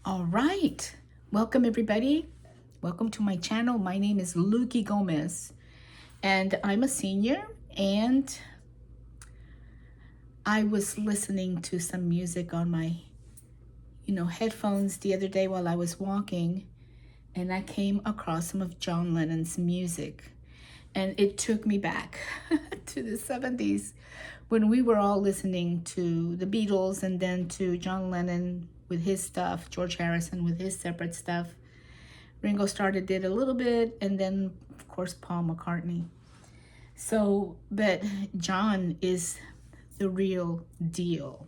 All right. Welcome, everybody. Welcome to my channel. My name is Luki Gomez, and I'm a senior. And I was listening to some music on my, headphones the other day while I was walking, and I came across some of John Lennon's music. And it took me back to the 70s when we were all listening to the Beatles and then to John Lennon with his stuff, George Harrison with his separate stuff. Ringo Starr did a little bit, and then, of course, Paul McCartney. So, but John is the real deal,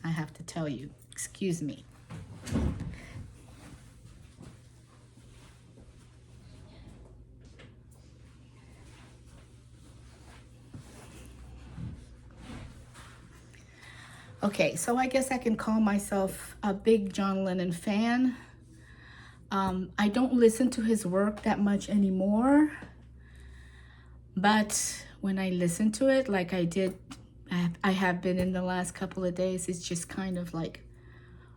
I have to tell you. Excuse me. Okay, so I guess I can call myself a big John Lennon fan. I don't listen to his work that much anymore, but when I listen to it, like I have been in the last couple of days, it's just kind of like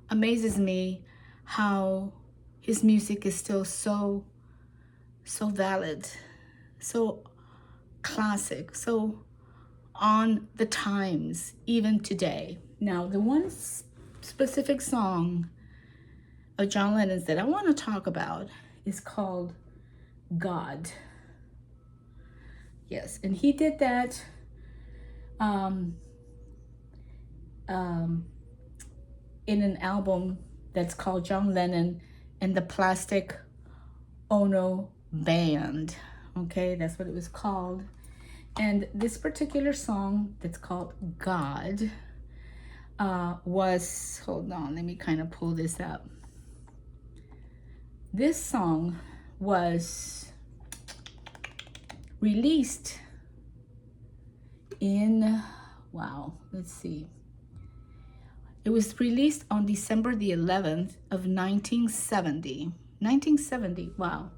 amazes me how his music is still so valid, so classic, so on the times, even today. Now, the one specific song of John Lennon's that I want to talk about is called God. Yes, and he did that in an album that's called John Lennon and the Plastic Ono Band. Okay, that's what it was called. And this particular song that's called God was, hold on, let me kind of pull this up. This song was released in, wow, let's see. It was released on December the 11th of 1970. 1970, wow.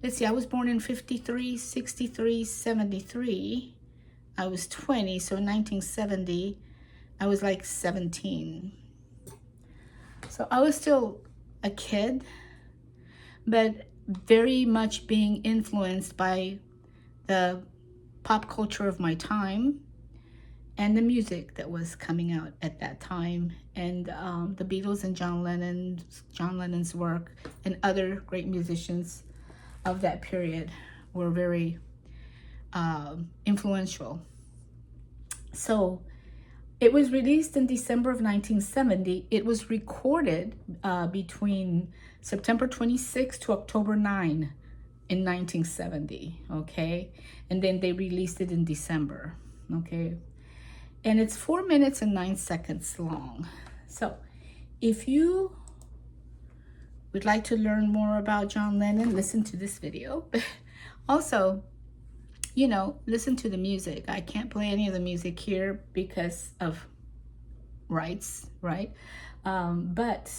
Let's see, I was born in 53, 63, 73. I was 20, so in 1970, I was like 17. So I was still a kid, but very much being influenced by the pop culture of my time and the music that was coming out at that time, and the Beatles and John Lennon's work and other great musicians of that period were very influential. So it was released in December of 1970. It was recorded between September 26 to October 9 in 1970, okay? And then they released it in December, okay? And it's 4 minutes and 9 seconds long. So if you would like to learn more about John Lennon, listen to this video. Also, listen to the music. I can't play any of the music here because of rights, right? But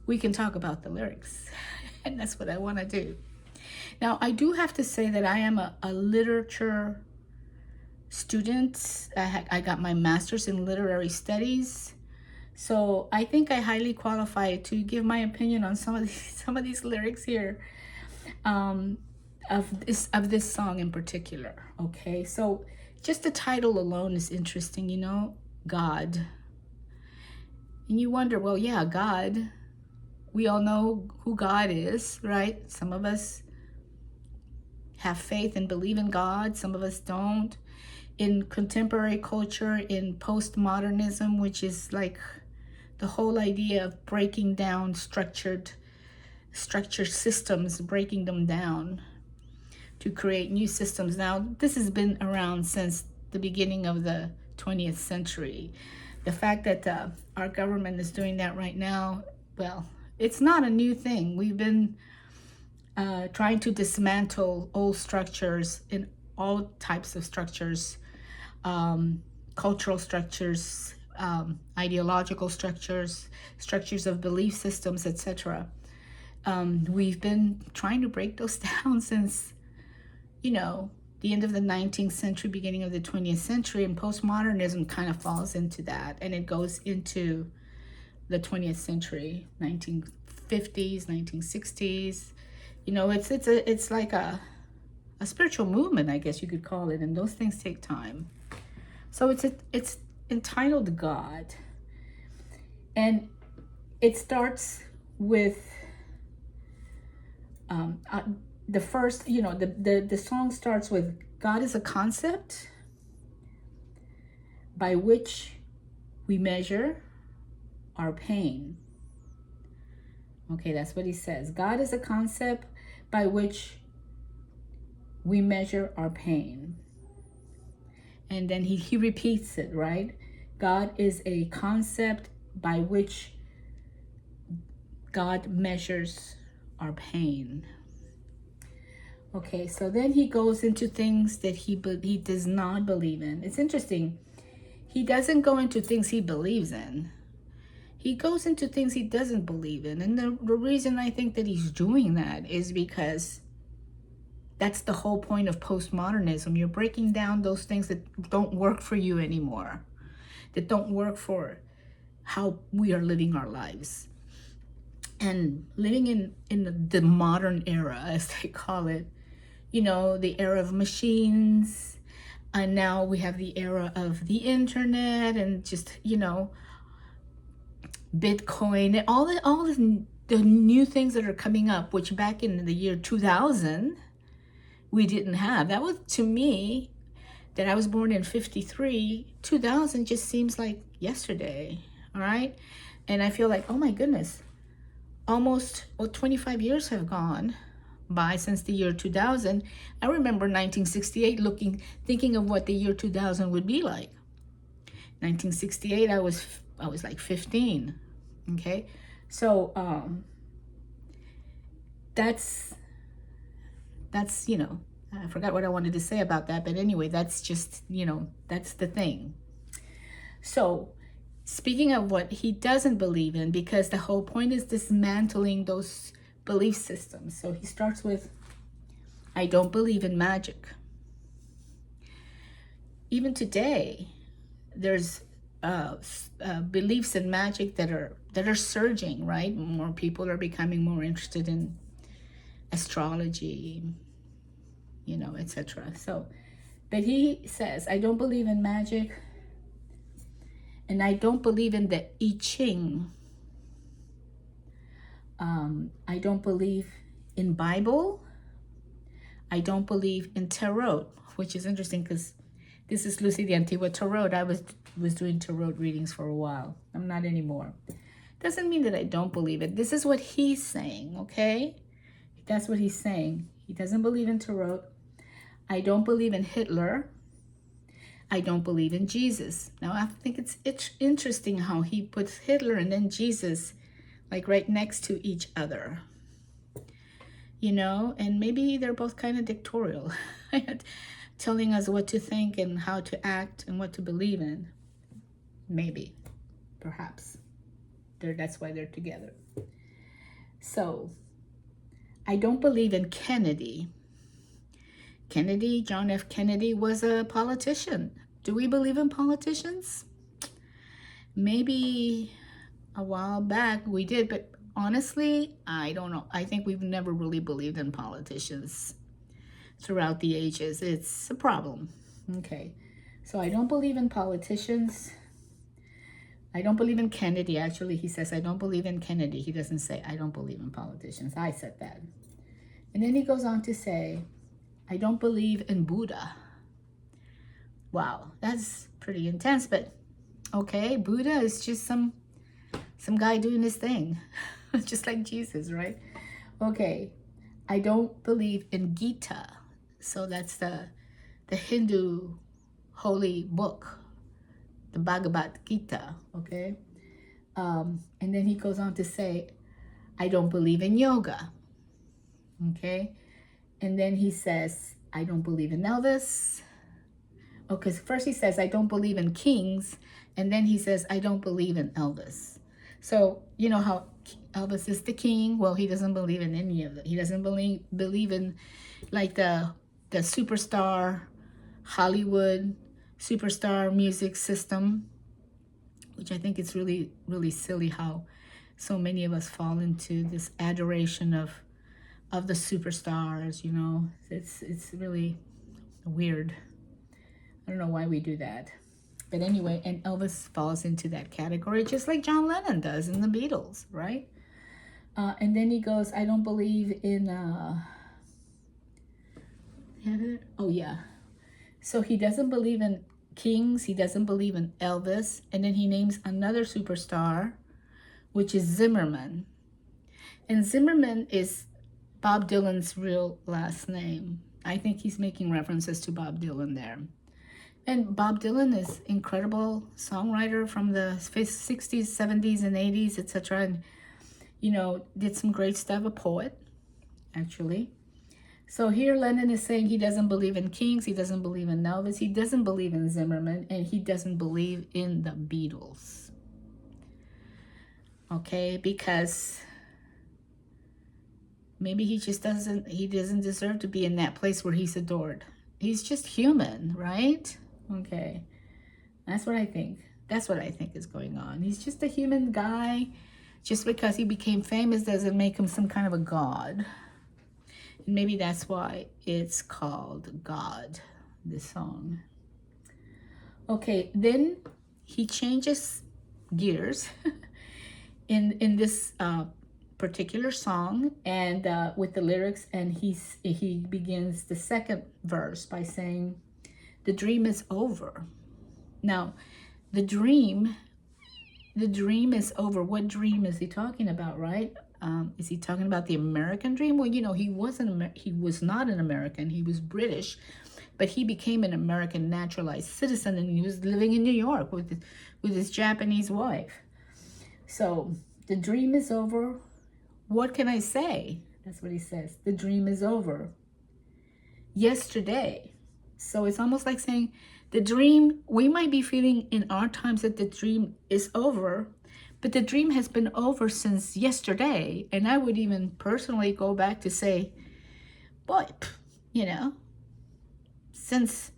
we can talk about the lyrics, and that's what I want to do. Now, I do have to say that I am a literature student. I got my master's in literary studies. So I think I highly qualify to give my opinion on some of these lyrics here. Of this song in particular. Okay, so just the title alone is interesting, God. And you wonder, well, yeah, God, we all know who God is, right? Some of us have faith and believe in God, some of us don't. In contemporary culture, in postmodernism, which is like the whole idea of breaking down structured systems, breaking them down to create new systems. Now, this has been around since the beginning of the 20th century. The fact that our government is doing that right now, well, it's not a new thing. We've been trying to dismantle old structures in all types of structures, cultural structures, ideological structures, structures of belief systems, etc. We've been trying to break those down since the end of the 19th century, beginning of the 20th century, and postmodernism kind of falls into that, and it goes into the 20th century, 1950s, 1960s. You know, it's like a spiritual movement, I guess you could call it, and those things take time. So it's entitled God, and it starts with the first, you know, the song starts with, God is a concept by which we measure our pain. Okay, that's what he says. God is a concept by which we measure our pain. And then he repeats it, right? God is a concept by which God measures our pain. Okay, so then he goes into things that he does not believe in. It's interesting. He doesn't go into things he believes in. He goes into things he doesn't believe in. And the reason I think that he's doing that is because that's the whole point of postmodernism. You're breaking down those things that don't work for you anymore, that don't work for how we are living our lives. And living in the modern era, as they call it, you know, the era of machines, and now we have the era of the internet and just, you know, Bitcoin and all the new things that are coming up, which back in the year 2000 we didn't have. That was, to me, that I was born in 53, 2000 just seems like yesterday. All right, and I feel like, oh my goodness, almost 25 years have gone by since the year 2000. I remember 1968 thinking of what the year 2000 would be like. 1968, I was like 15. Okay, so that's you know, I forgot what I wanted to say about that, but anyway, that's just, you know, that's the thing. So speaking of what he doesn't believe in, because the whole point is dismantling those belief systems. So he starts with, I don't believe in magic. Even today, there's beliefs in magic that are surging, right? More people are becoming more interested in astrology, you know, etc. So, but he says, I don't believe in magic, and I don't believe in the I Ching. I don't believe in Bible. I don't believe in tarot, which is interesting because this is Lucy the Antigua Tarot. I was doing tarot readings for a while. I'm not anymore. Doesn't mean that I don't believe it. This is what he's saying, okay? That's what he's saying. He doesn't believe in tarot. I don't believe in Hitler. I don't believe in Jesus. Now, I think it's interesting how he puts Hitler and then Jesus like right next to each other. You know, and maybe they're both kind of dictatorial, telling us what to think and how to act and what to believe in. Maybe, perhaps. That's why they're together. So, I don't believe in Kennedy. Kennedy, John F. Kennedy, was a politician. Do we believe in politicians? Maybe a while back we did, but honestly, I don't know. I think we've never really believed in politicians throughout the ages. It's a problem. Okay, so I don't believe in politicians. I don't believe in Kennedy. Actually, he says, I don't believe in Kennedy. He doesn't say, I don't believe in politicians. I said that. And then he goes on to say, I don't believe in Buddha. Wow, that's pretty intense, but okay, Buddha is just some guy doing his thing, just like Jesus, right? Okay, I don't believe in Gita. So that's the Hindu holy book, the Bhagavad Gita, okay? And then he goes on to say, I don't believe in yoga, okay? And then he says, I don't believe in Elvis. Okay, so first he says, I don't believe in kings. And then he says, I don't believe in Elvis. So, you know how Elvis is the king? Well, he doesn't believe in any of it. He doesn't believe in like the superstar, Hollywood superstar music system, which I think it's really, really silly how so many of us fall into this adoration of the superstars, you know. It's really weird. I don't know why we do that. But anyway, and Elvis falls into that category, just like John Lennon does in the Beatles, right? And then he goes, I don't believe in, oh yeah. So he doesn't believe in kings, he doesn't believe in Elvis, and then he names another superstar, which is Zimmerman. And Zimmerman is Bob Dylan's real last name. I think he's making references to Bob Dylan there. And Bob Dylan is incredible songwriter from the 60s, 70s, and 80s, etc. And, you know, did some great stuff, a poet, actually. So here Lennon is saying he doesn't believe in kings, he doesn't believe in Elvis, he doesn't believe in Zimmerman, and he doesn't believe in the Beatles. Okay, because maybe he doesn't deserve to be in that place where he's adored. He's just human, right? Okay, that's what I think. That's what I think is going on. He's just a human guy. Just because he became famous doesn't make him some kind of a god. And maybe that's why it's called God, this song. Okay, then he changes gears in this particular song, and with the lyrics, and he begins the second verse by saying, the dream is over. Now, the dream is over. What dream is he talking about, right? Is he talking about the American dream? Well, you know, he was not an American. He was British, but he became an American naturalized citizen, and he was living in New York with his Japanese wife. So the dream is over. What can I say? That's what he says. The dream is over. Yesterday. So it's almost like saying the dream, we might be feeling in our times that the dream is over, but the dream has been over since yesterday. And I would even personally go back to say, boy, you know, since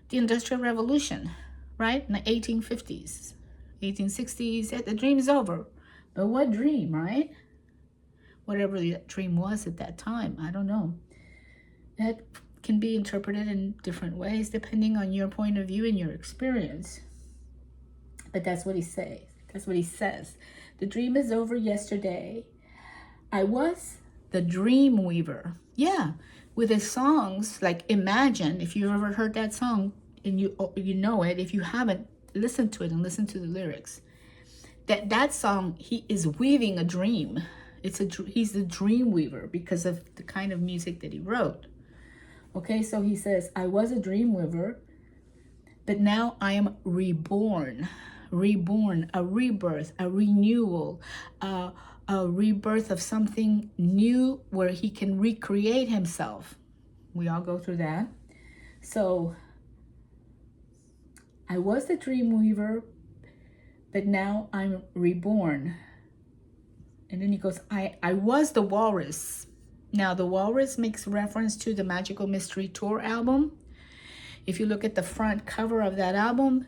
the Industrial Revolution, right? In the 1850s, 1860s, the dream is over. But what dream, right? Whatever the dream was at that time, I don't know. That can be interpreted in different ways depending on your point of view and your experience. But that's what he says. That's what he says. The dream is over yesterday. I was the dream weaver. Yeah, with his songs like Imagine, if you've ever heard that song and you know it, if you haven't, listen to it and listen to the lyrics. That song, he is weaving a dream. He's the dream weaver because of the kind of music that he wrote. Okay, so he says, I was a dream weaver, but now I am reborn, a rebirth, a renewal, a rebirth of something new where he can recreate himself. We all go through that. So I was the dream weaver, but now I'm reborn. And then he goes, I was the walrus. Now, the walrus makes reference to the Magical Mystery Tour album. If you look at the front cover of that album,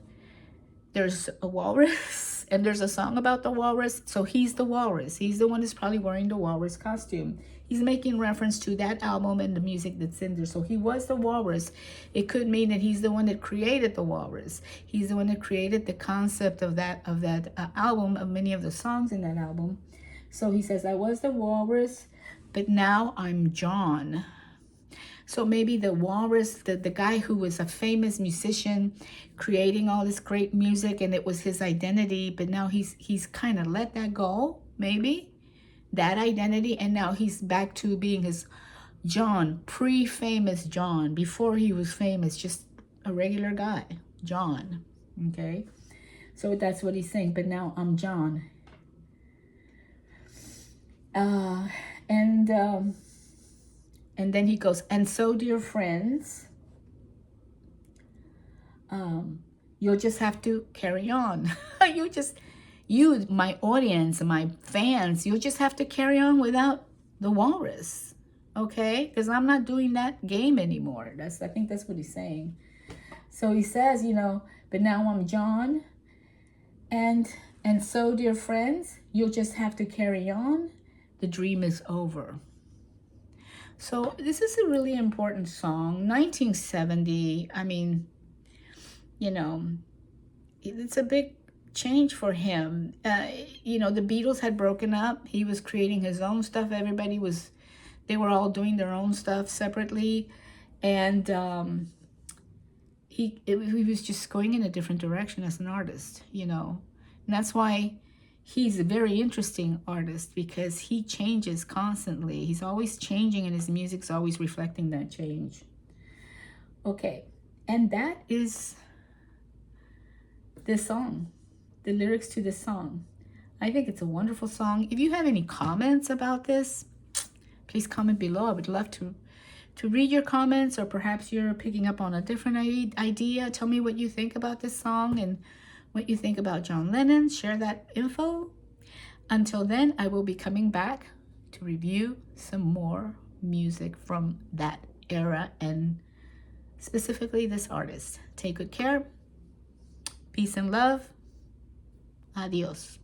there's a walrus and there's a song about the walrus. So he's the walrus. He's the one that's probably wearing the walrus costume. He's making reference to that album and the music that's in there. So he was the walrus. It could mean that he's the one that created the walrus. He's the one that created the concept of that album, of many of the songs in that album. So he says, I was the walrus, but now I'm John. So maybe the walrus, the guy who was a famous musician, creating all this great music, and it was his identity, but now he's kind of let that go, maybe, that identity, and now he's back to being his John, pre-famous John, before he was famous, just a regular guy, John, okay? So that's what he's saying, but now I'm John. And then he goes, and so, dear friends, you'll just have to carry on. You, my audience, my fans, you'll just have to carry on without the walrus, okay? Because I'm not doing that game anymore. I think that's what he's saying. So he says, you know, but now I'm John, And and so, dear friends, you'll just have to carry on. The dream is over. So this is a really important song. 1970, I mean, you know, it's a big change for him. The Beatles had broken up. He was creating his own stuff. They were all doing their own stuff separately. And he was just going in a different direction as an artist, And that's why he's a very interesting artist, because he changes constantly. He's always changing, and his music's always reflecting that change. Okay, and that is this song, the lyrics to this song. I think it's a wonderful song. If you have any comments about this, please comment below. I would love to read your comments, or perhaps you're picking up on a different idea. Tell me what you think about this song and what you think about John Lennon. Share that info. Until then, I will be coming back to review some more music from that era, and specifically this artist. Take good care. Peace and love. Adios.